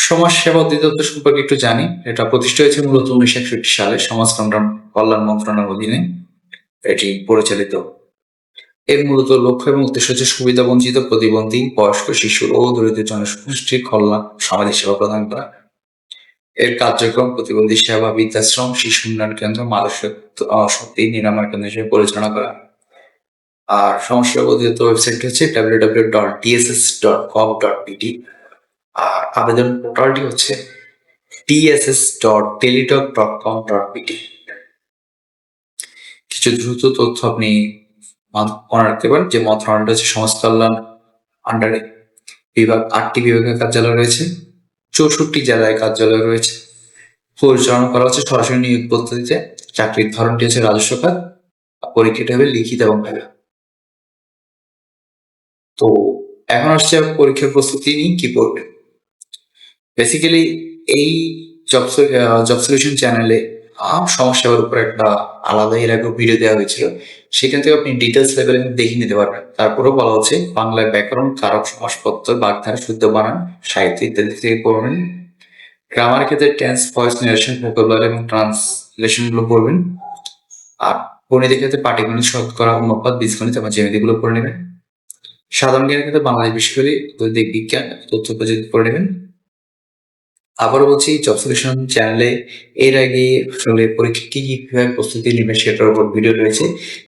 সমাজসেবা অধিদপ্তর সম্পর্কে একটু জানি। এটা প্রতিষ্ঠা হয়েছে মূলত 1961 সালে সমাজ কল্যাণ মন্ত্রণালয়ের অধীনে এটি পরিচালিত। এর মূলত লক্ষ্য এবং উদ্দেশ্য হচ্ছে সুবিধাবঞ্চিত, প্রতিবন্ধী, বয়স্ক, শিশু ও দরিদ্র জনগোষ্ঠীর কল্যাণ, সামাজিক সেবা প্রদান করা। এর কার্যক্রম প্রতিবন্ধী সেবা, বৃদ্ধাশ্রম, শিশু উন্নয়ন কেন্দ্র, শক্তি নিরাময় কেন্দ্র হিসেবে পরিচালনা করা। আর সমাজসেবা অধিদপ্তর ওয়েবসাইট হচ্ছে www.dss.gov.pt। আর আবেদন পোর্টালটি হচ্ছে dss.teletalk.com.pt। কিছু দ্রুত তথ্য আপনি মনে রাখতে পারেন যে মন্ত্রণালয়টা হচ্ছে সমাজ কল্যাণ আন্ডারে 8টি বিভাগীয় কার্যালয় রয়েছে, 64টি জেলায় কার্যালয় রয়েছে। পরিচালনা করা হচ্ছে সরাসরি নিয়োগ পদ্ধতিতে। চাকরির ধরনটি হচ্ছে রাজস্ব খাত। পরীক্ষাটি হবে লিখিত এবং ভাইভা। তো এখন আসছে পরীক্ষার প্রস্তুতি নিয়ে কি পড়বে। বেসিক্যালি এই জব সলিউশন চ্যানেলে সমাজসেবার উপর একটা আলাদা এর আগেও ভিডিও দেওয়া হয়েছিল, সেখান থেকে আপনি ডিটেলস লেভেলে দেখে নিতে পারবেন। তারপরেও বলা হচ্ছে বাংলায় ব্যাকরণ, কারক, সমাসপত্র, বাগধারা, শুদ্ধ বানান, সাহিত্য ইত্যাদি থেকে পড়বেন। গ্রামার ক্ষেত্রে টেন্স, ভয়েস নারেশন, ভোকাবুলারি এবং ট্রান্সলেশন গুলো পড়বেন। আর গণিতের ক্ষেত্রে পাটিগণিত, শতকরা, অনুপাত, বীজগণিত এবং জ্যামিতি গুলো পড়ে নেবেন। সাধারণ জ্ঞানের ক্ষেত্রে বাংলাদেশ বিশ্ববিদ্যালয়, বৈদিক বিজ্ঞান, তথ্য প্রযুক্তি পড়ে নেবেন। আবারও বলছি, জব সলিউশন চ্যানেলে এর আগে আসলে পরীক্ষা কিভাবে প্রস্তুতি নেবেন সেটার উপর ভিডিও রয়েছে।